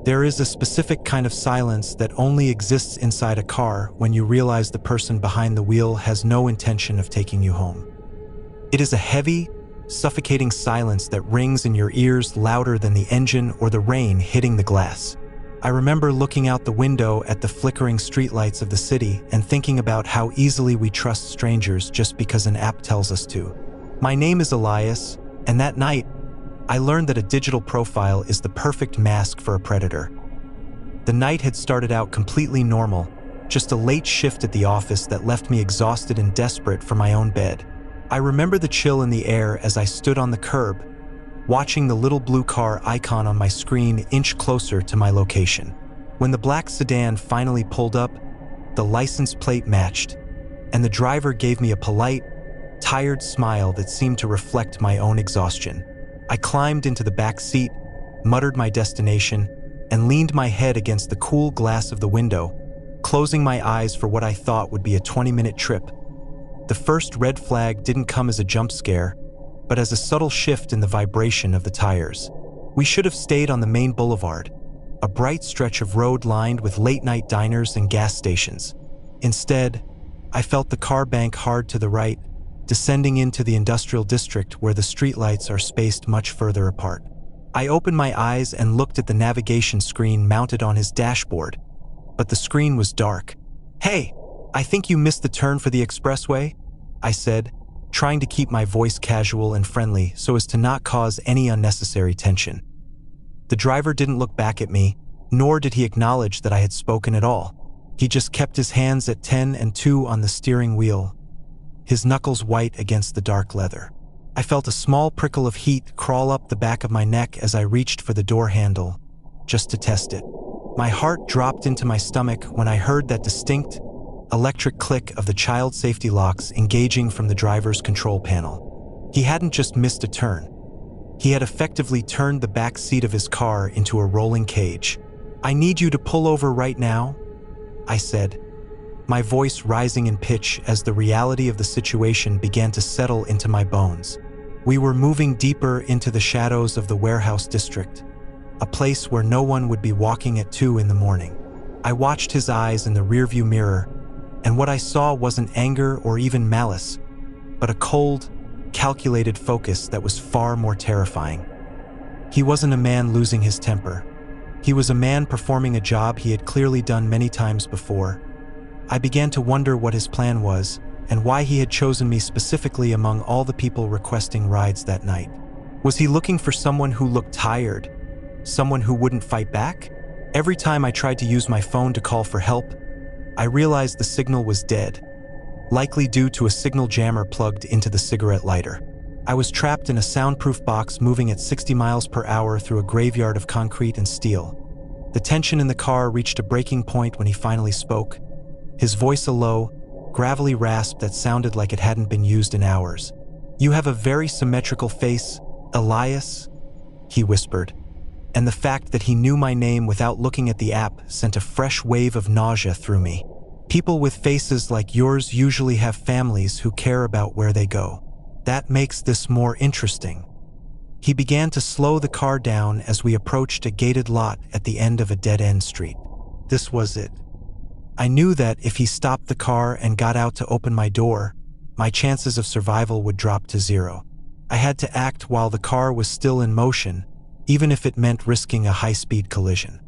There is a specific kind of silence that only exists inside a car when you realize the person behind the wheel has no intention of taking you home. It is a heavy, suffocating silence that rings in your ears louder than the engine or the rain hitting the glass. I remember looking out the window at the flickering streetlights of the city and thinking about how easily we trust strangers just because an app tells us to. My name is Elias, and that night, I learned that a digital profile is the perfect mask for a predator. The night had started out completely normal, just a late shift at the office that left me exhausted and desperate for my own bed. I remember the chill in the air as I stood on the curb, watching the little blue car icon on my screen inch closer to my location. When the black sedan finally pulled up, the license plate matched, and the driver gave me a polite, tired smile that seemed to reflect my own exhaustion. I climbed into the back seat, muttered my destination, and leaned my head against the cool glass of the window, closing my eyes for what I thought would be a 20-minute trip. The first red flag didn't come as a jump scare, but as a subtle shift in the vibration of the tires. We should have stayed on the main boulevard, a bright stretch of road lined with late-night diners and gas stations. Instead, I felt the car bank hard to the right, descending into the industrial district where the streetlights are spaced much further apart. I opened my eyes and looked at the navigation screen mounted on his dashboard, but the screen was dark. "Hey, I think you missed the turn for the expressway," I said, trying to keep my voice casual and friendly so as to not cause any unnecessary tension. The driver didn't look back at me, nor did he acknowledge that I had spoken at all. He just kept his hands at 10 and 2 on the steering wheel, his knuckles white against the dark leather. I felt a small prickle of heat crawl up the back of my neck as I reached for the door handle, just to test it. My heart dropped into my stomach when I heard that distinct, electric click of the child safety locks engaging from the driver's control panel. He hadn't just missed a turn. He had effectively turned the back seat of his car into a rolling cage. "I need you to pull over right now," I said, my voice rising in pitch as the reality of the situation began to settle into my bones. We were moving deeper into the shadows of the warehouse district, a place where no one would be walking at 2 in the morning. I watched his eyes in the rearview mirror, and what I saw wasn't anger or even malice, but a cold, calculated focus that was far more terrifying. He wasn't a man losing his temper. He was a man performing a job he had clearly done many times before. I began to wonder what his plan was, and why he had chosen me specifically among all the people requesting rides that night. Was he looking for someone who looked tired? Someone who wouldn't fight back? Every time I tried to use my phone to call for help, I realized the signal was dead, likely due to a signal jammer plugged into the cigarette lighter. I was trapped in a soundproof box moving at 60 miles per hour through a graveyard of concrete and steel. The tension in the car reached a breaking point when he finally spoke, his voice a low, gravelly rasp that sounded like it hadn't been used in hours. "You have a very symmetrical face, Elias," he whispered, and the fact that he knew my name without looking at the app sent a fresh wave of nausea through me. "People with faces like yours usually have families who care about where they go. That makes this more interesting." He began to slow the car down as we approached a gated lot at the end of a dead-end street. This was it. I knew that if he stopped the car and got out to open my door, my chances of survival would drop to 0. I had to act while the car was still in motion, even if it meant risking a high-speed collision.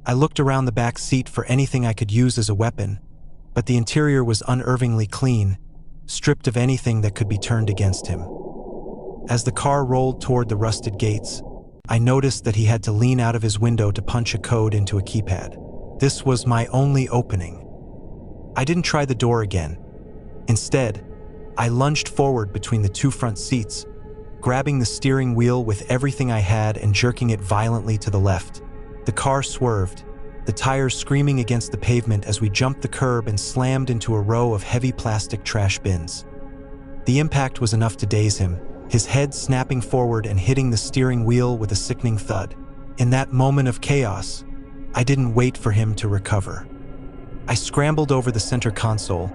I looked around the back seat for anything I could use as a weapon, but the interior was unervingly clean, stripped of anything that could be turned against him. As the car rolled toward the rusted gates, I noticed that he had to lean out of his window to punch a code into a keypad. This was my only opening. I didn't try the door again. Instead, I lunged forward between the 2 front seats, grabbing the steering wheel with everything I had and jerking it violently to the left. The car swerved, the tires screaming against the pavement as we jumped the curb and slammed into a row of heavy plastic trash bins. The impact was enough to daze him, his head snapping forward and hitting the steering wheel with a sickening thud. In that moment of chaos, I didn't wait for him to recover. I scrambled over the center console,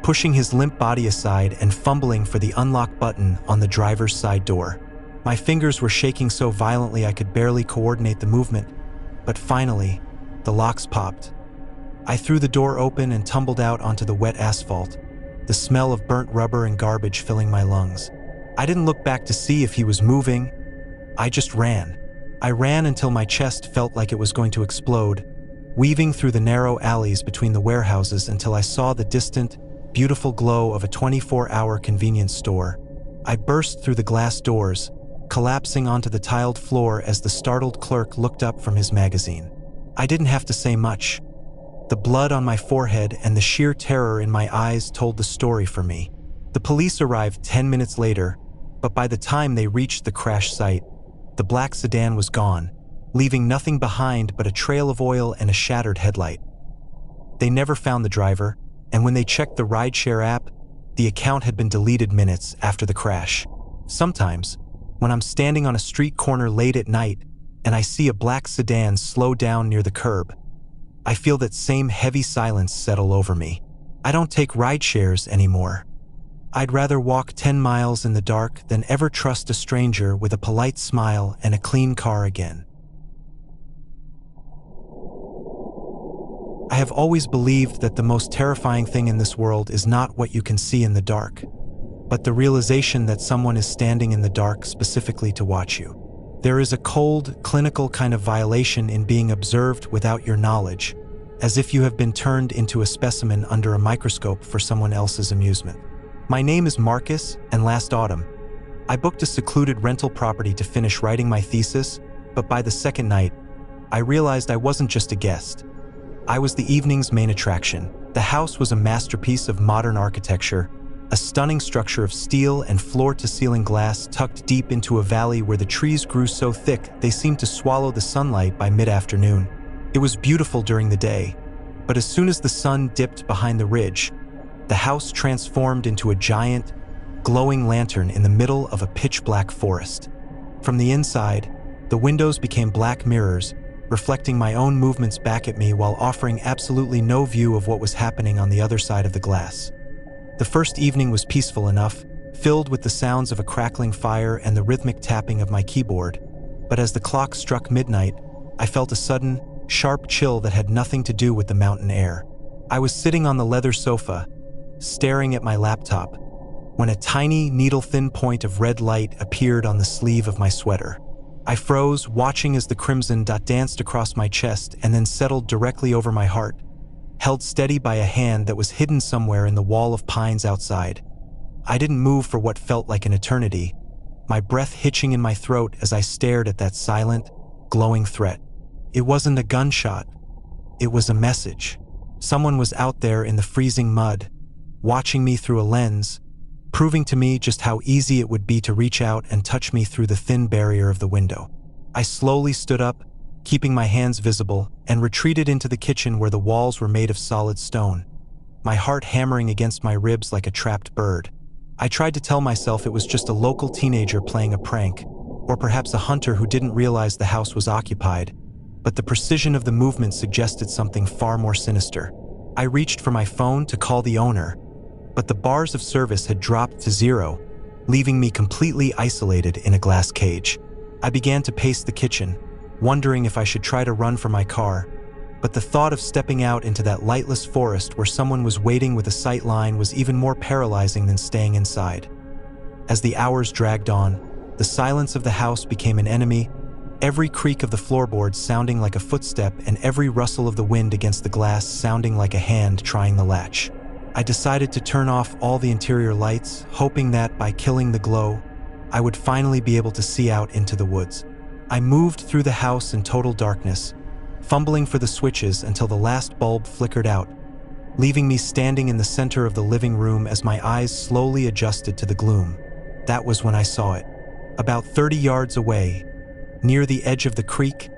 pushing his limp body aside and fumbling for the unlock button on the driver's side door. My fingers were shaking so violently I could barely coordinate the movement, But finally, the locks popped. I threw the door open and tumbled out onto the wet asphalt, the smell of burnt rubber and garbage filling my lungs. I didn't look back to see if he was moving. I just ran. I ran until my chest felt like it was going to explode, weaving through the narrow alleys between the warehouses until I saw the distant, beautiful glow of a 24-hour convenience store. I burst through the glass doors, collapsing onto the tiled floor as the startled clerk looked up from his magazine. I didn't have to say much. The blood on my forehead and the sheer terror in my eyes told the story for me. The police arrived 10 minutes later, but by the time they reached the crash site, the black sedan was gone, leaving nothing behind but a trail of oil and a shattered headlight. They never found the driver, and when they checked the rideshare app, the account had been deleted minutes after the crash. Sometimes, when I'm standing on a street corner late at night and I see a black sedan slow down near the curb, I feel that same heavy silence settle over me. I don't take rideshares anymore. I'd rather walk 10 miles in the dark than ever trust a stranger with a polite smile and a clean car again. I have always believed that the most terrifying thing in this world is not what you can see in the dark, but the realization that someone is standing in the dark specifically to watch you. There is a cold, clinical kind of violation in being observed without your knowledge, as if you have been turned into a specimen under a microscope for someone else's amusement. My name is Marcus, and last autumn, I booked a secluded rental property to finish writing my thesis, but by the second night, I realized I wasn't just a guest. I was the evening's main attraction. The house was a masterpiece of modern architecture, a stunning structure of steel and floor-to-ceiling glass tucked deep into a valley where the trees grew so thick they seemed to swallow the sunlight by mid-afternoon. It was beautiful during the day, but as soon as the sun dipped behind the ridge, the house transformed into a giant, glowing lantern in the middle of a pitch-black forest. From the inside, the windows became black mirrors, reflecting my own movements back at me while offering absolutely no view of what was happening on the other side of the glass. The first evening was peaceful enough, filled with the sounds of a crackling fire and the rhythmic tapping of my keyboard, but as the clock struck midnight, I felt a sudden, sharp chill that had nothing to do with the mountain air. I was sitting on the leather sofa, staring at my laptop, when a tiny, needle-thin point of red light appeared on the sleeve of my sweater. I froze, watching as the crimson dot danced across my chest and then settled directly over my heart, held steady by a hand that was hidden somewhere in the wall of pines outside. I didn't move for what felt like an eternity, my breath hitching in my throat as I stared at that silent, glowing threat. It wasn't a gunshot. It was a message. Someone was out there in the freezing mud, watching me through a lens, proving to me just how easy it would be to reach out and touch me through the thin barrier of the window. I slowly stood up, keeping my hands visible, and retreated into the kitchen where the walls were made of solid stone, my heart hammering against my ribs like a trapped bird. I tried to tell myself it was just a local teenager playing a prank, or perhaps a hunter who didn't realize the house was occupied, but the precision of the movement suggested something far more sinister. I reached for my phone to call the owner, but the bars of service had dropped to zero, leaving me completely isolated in a glass cage. I began to pace the kitchen, wondering if I should try to run for my car, but the thought of stepping out into that lightless forest where someone was waiting with a sight line was even more paralyzing than staying inside. As the hours dragged on, the silence of the house became an enemy, every creak of the floorboards sounding like a footstep and every rustle of the wind against the glass sounding like a hand trying the latch. I decided to turn off all the interior lights, hoping that by killing the glow, I would finally be able to see out into the woods. I moved through the house in total darkness, fumbling for the switches until the last bulb flickered out, leaving me standing in the center of the living room as my eyes slowly adjusted to the gloom. That was when I saw it. About 30 yards away, near the edge of the creek,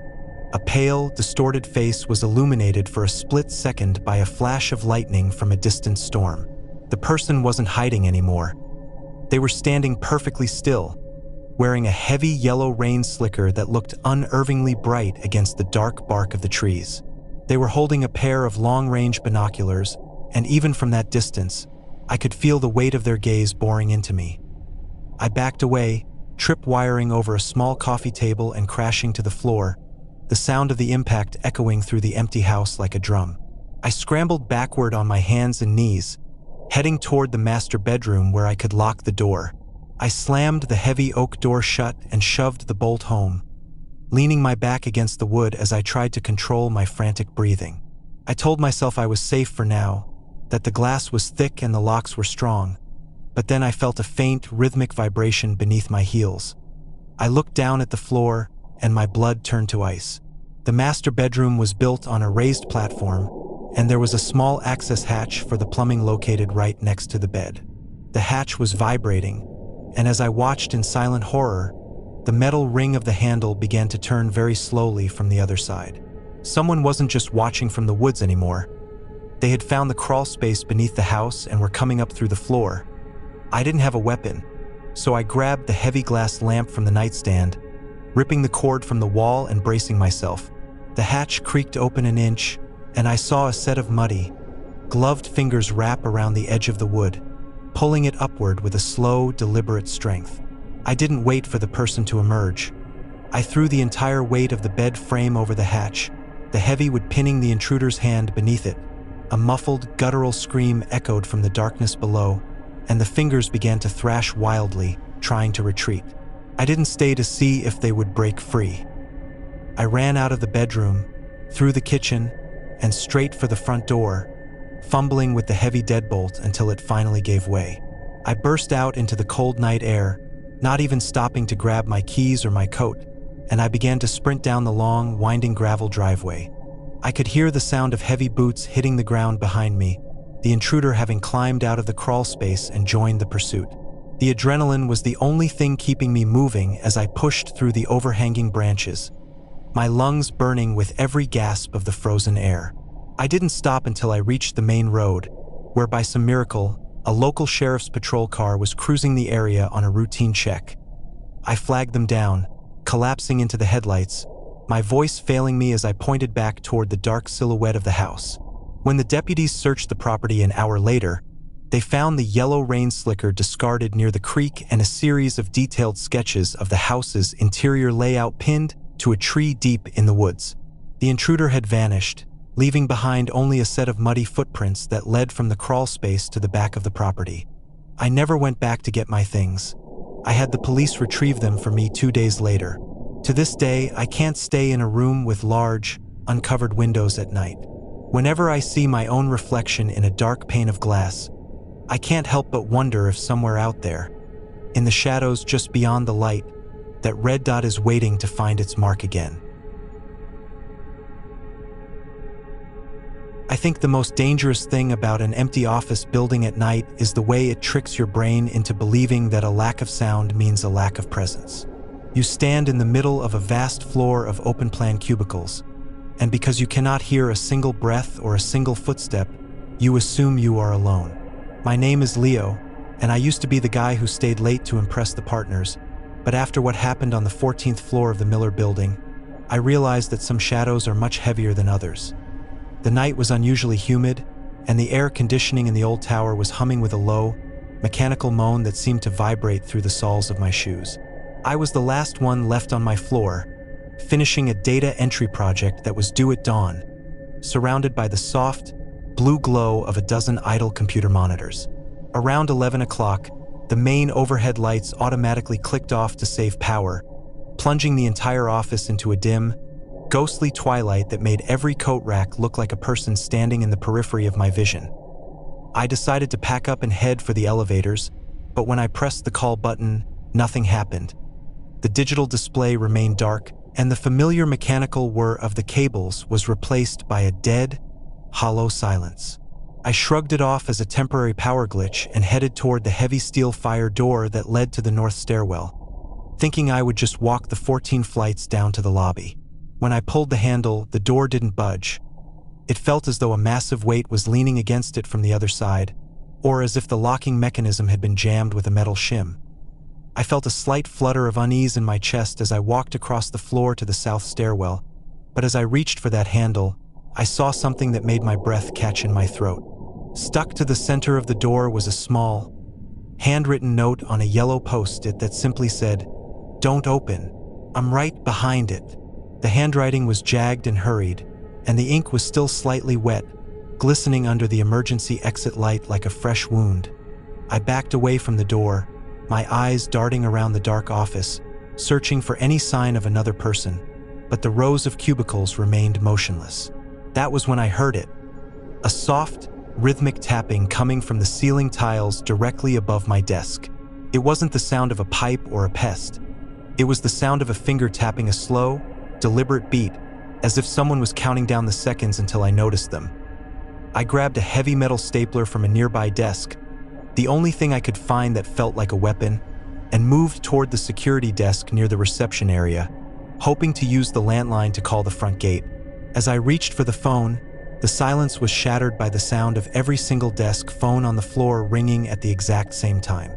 a pale, distorted face was illuminated for a split second by a flash of lightning from a distant storm. The person wasn't hiding anymore. They were standing perfectly still, wearing a heavy yellow rain slicker that looked unervingly bright against the dark bark of the trees. They were holding a pair of long-range binoculars, and even from that distance, I could feel the weight of their gaze boring into me. I backed away, tripwiring over a small coffee table and crashing to the floor, the sound of the impact echoing through the empty house like a drum. I scrambled backward on my hands and knees, heading toward the master bedroom where I could lock the door. I slammed the heavy oak door shut and shoved the bolt home, leaning my back against the wood as I tried to control my frantic breathing. I told myself I was safe for now, that the glass was thick and the locks were strong, but then I felt a faint, rhythmic vibration beneath my heels. I looked down at the floor, and my blood turned to ice. The master bedroom was built on a raised platform, and there was a small access hatch for the plumbing located right next to the bed. The hatch was vibrating, and as I watched in silent horror, the metal ring of the handle began to turn very slowly from the other side. Someone wasn't just watching from the woods anymore. They had found the crawl space beneath the house and were coming up through the floor. I didn't have a weapon, so I grabbed the heavy glass lamp from the nightstand, ripping the cord from the wall and bracing myself. The hatch creaked open an inch, and I saw a set of muddy, gloved fingers wrap around the edge of the wood, pulling it upward with a slow, deliberate strength. I didn't wait for the person to emerge. I threw the entire weight of the bed frame over the hatch, the heavy wood pinning the intruder's hand beneath it. A muffled, guttural scream echoed from the darkness below, and the fingers began to thrash wildly, trying to retreat. I didn't stay to see if they would break free. I ran out of the bedroom, through the kitchen, and straight for the front door, fumbling with the heavy deadbolt until it finally gave way. I burst out into the cold night air, not even stopping to grab my keys or my coat, and I began to sprint down the long, winding gravel driveway. I could hear the sound of heavy boots hitting the ground behind me, the intruder having climbed out of the crawl space and joined the pursuit. The adrenaline was the only thing keeping me moving as I pushed through the overhanging branches, my lungs burning with every gasp of the frozen air. I didn't stop until I reached the main road, where by some miracle, a local sheriff's patrol car was cruising the area on a routine check. I flagged them down, collapsing into the headlights, my voice failing me as I pointed back toward the dark silhouette of the house. When the deputies searched the property an hour later, they found the yellow rain slicker discarded near the creek and a series of detailed sketches of the house's interior layout pinned to a tree deep in the woods. The intruder had vanished, leaving behind only a set of muddy footprints that led from the crawl space to the back of the property. I never went back to get my things. I had the police retrieve them for me 2 days later. To this day, I can't stay in a room with large, uncovered windows at night. Whenever I see my own reflection in a dark pane of glass, I can't help but wonder if somewhere out there, in the shadows just beyond the light, that red dot is waiting to find its mark again. I think the most dangerous thing about an empty office building at night is the way it tricks your brain into believing that a lack of sound means a lack of presence. You stand in the middle of a vast floor of open-plan cubicles, and because you cannot hear a single breath or a single footstep, you assume you are alone. My name is Leo, and I used to be the guy who stayed late to impress the partners, but after what happened on the 14th floor of the Miller building, I realized that some shadows are much heavier than others. The night was unusually humid, and the air conditioning in the old tower was humming with a low, mechanical moan that seemed to vibrate through the soles of my shoes. I was the last one left on my floor, finishing a data entry project that was due at dawn, surrounded by the soft, blue glow of a dozen idle computer monitors. Around 11 o'clock, the main overhead lights automatically clicked off to save power, plunging the entire office into a dim, ghostly twilight that made every coat rack look like a person standing in the periphery of my vision. I decided to pack up and head for the elevators, but when I pressed the call button, nothing happened. The digital display remained dark, and the familiar mechanical whir of the cables was replaced by a dead, hollow silence. I shrugged it off as a temporary power glitch and headed toward the heavy steel fire door that led to the north stairwell, thinking I would just walk the 14 flights down to the lobby. When I pulled the handle, the door didn't budge. It felt as though a massive weight was leaning against it from the other side, or as if the locking mechanism had been jammed with a metal shim. I felt a slight flutter of unease in my chest as I walked across the floor to the south stairwell, but as I reached for that handle, I saw something that made my breath catch in my throat. Stuck to the center of the door was a small, handwritten note on a yellow post-it that simply said, "Don't open. I'm right behind it." The handwriting was jagged and hurried, and the ink was still slightly wet, glistening under the emergency exit light like a fresh wound. I backed away from the door, my eyes darting around the dark office, searching for any sign of another person, but the rows of cubicles remained motionless. That was when I heard it. A soft, rhythmic tapping coming from the ceiling tiles directly above my desk. It wasn't the sound of a pipe or a pest. It was the sound of a finger tapping a slow, deliberate beat, as if someone was counting down the seconds until I noticed them. I grabbed a heavy metal stapler from a nearby desk, the only thing I could find that felt like a weapon, and moved toward the security desk near the reception area, hoping to use the landline to call the front gate. As I reached for the phone, the silence was shattered by the sound of every single desk phone on the floor ringing at the exact same time.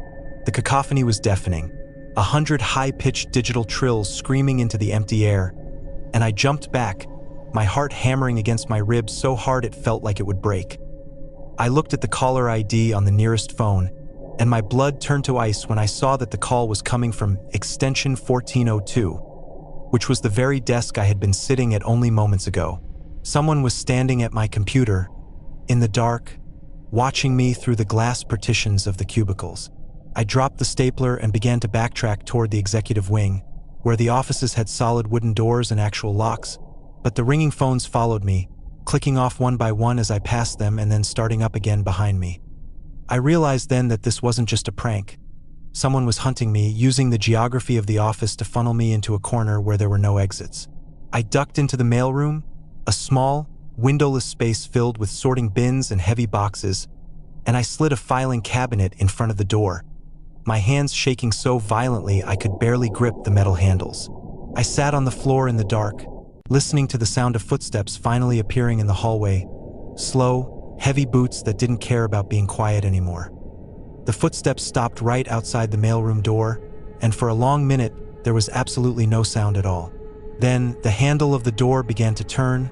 The cacophony was deafening, 100 high-pitched digital trills screaming into the empty air, and I jumped back, my heart hammering against my ribs so hard it felt like it would break. I looked at the caller ID on the nearest phone, and my blood turned to ice when I saw that the call was coming from extension 1402, which was the very desk I had been sitting at only moments ago. Someone was standing at my computer, in the dark, watching me through the glass partitions of the cubicles. I dropped the stapler and began to backtrack toward the executive wing, where the offices had solid wooden doors and actual locks, but the ringing phones followed me, clicking off one by one as I passed them and then starting up again behind me. I realized then that this wasn't just a prank. Someone was hunting me, using the geography of the office to funnel me into a corner where there were no exits. I ducked into the mailroom, a small, windowless space filled with sorting bins and heavy boxes, and I slid a filing cabinet in front of the door, my hands shaking so violently I could barely grip the metal handles. I sat on the floor in the dark, listening to the sound of footsteps finally appearing in the hallway, slow, heavy boots that didn't care about being quiet anymore. The footsteps stopped right outside the mailroom door, and for a long minute, there was absolutely no sound at all. Then, the handle of the door began to turn,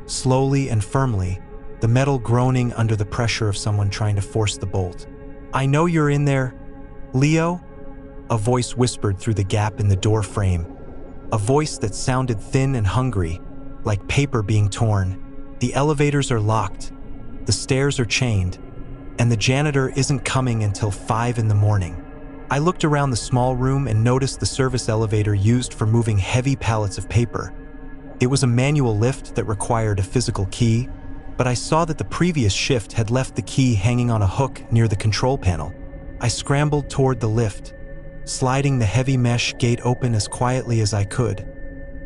slowly and firmly, the metal groaning under the pressure of someone trying to force the bolt. "I know you're in there, Leo," a voice whispered through the gap in the door frame, a voice that sounded thin and hungry, like paper being torn. "The elevators are locked, the stairs are chained, and the janitor isn't coming until 5 in the morning." I looked around the small room and noticed the service elevator used for moving heavy pallets of paper. It was a manual lift that required a physical key, but I saw that the previous shift had left the key hanging on a hook near the control panel. I scrambled toward the lift, sliding the heavy mesh gate open as quietly as I could,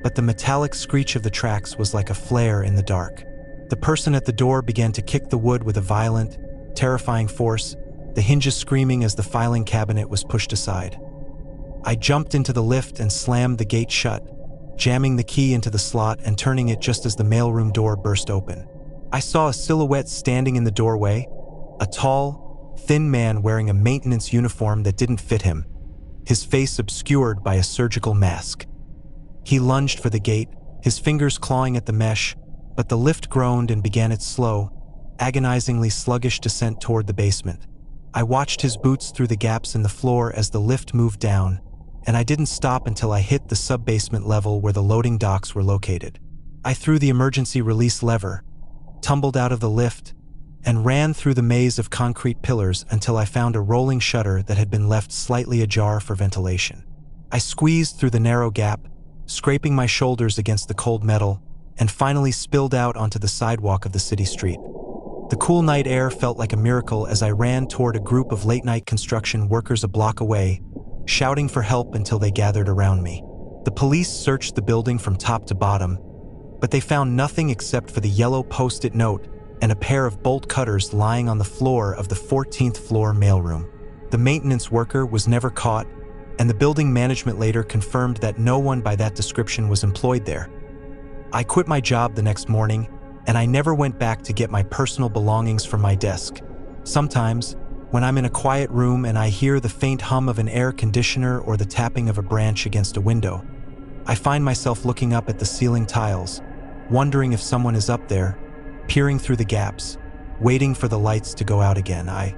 but the metallic screech of the tracks was like a flare in the dark. The person at the door began to kick the wood with a violent, terrifying force, the hinges screaming as the filing cabinet was pushed aside. I jumped into the lift and slammed the gate shut, jamming the key into the slot and turning it just as the mailroom door burst open. I saw a silhouette standing in the doorway, a tall, thin man wearing a maintenance uniform that didn't fit him, his face obscured by a surgical mask. He lunged for the gate, his fingers clawing at the mesh, but the lift groaned and began its slow, agonizingly sluggish descent toward the basement. I watched his boots through the gaps in the floor as the lift moved down, and I didn't stop until I hit the sub-basement level where the loading docks were located. I threw the emergency release lever, tumbled out of the lift, and ran through the maze of concrete pillars until I found a rolling shutter that had been left slightly ajar for ventilation. I squeezed through the narrow gap, scraping my shoulders against the cold metal, and finally spilled out onto the sidewalk of the city street. The cool night air felt like a miracle as I ran toward a group of late-night construction workers a block away, shouting for help until they gathered around me. The police searched the building from top to bottom, but they found nothing except for the yellow post-it note and a pair of bolt cutters lying on the floor of the 14th floor mailroom. The maintenance worker was never caught, and the building management later confirmed that no one by that description was employed there. I quit my job the next morning, and I never went back to get my personal belongings from my desk. Sometimes, when I'm in a quiet room and I hear the faint hum of an air conditioner or the tapping of a branch against a window, I find myself looking up at the ceiling tiles, wondering if someone is up there, peering through the gaps, waiting for the lights to go out again. I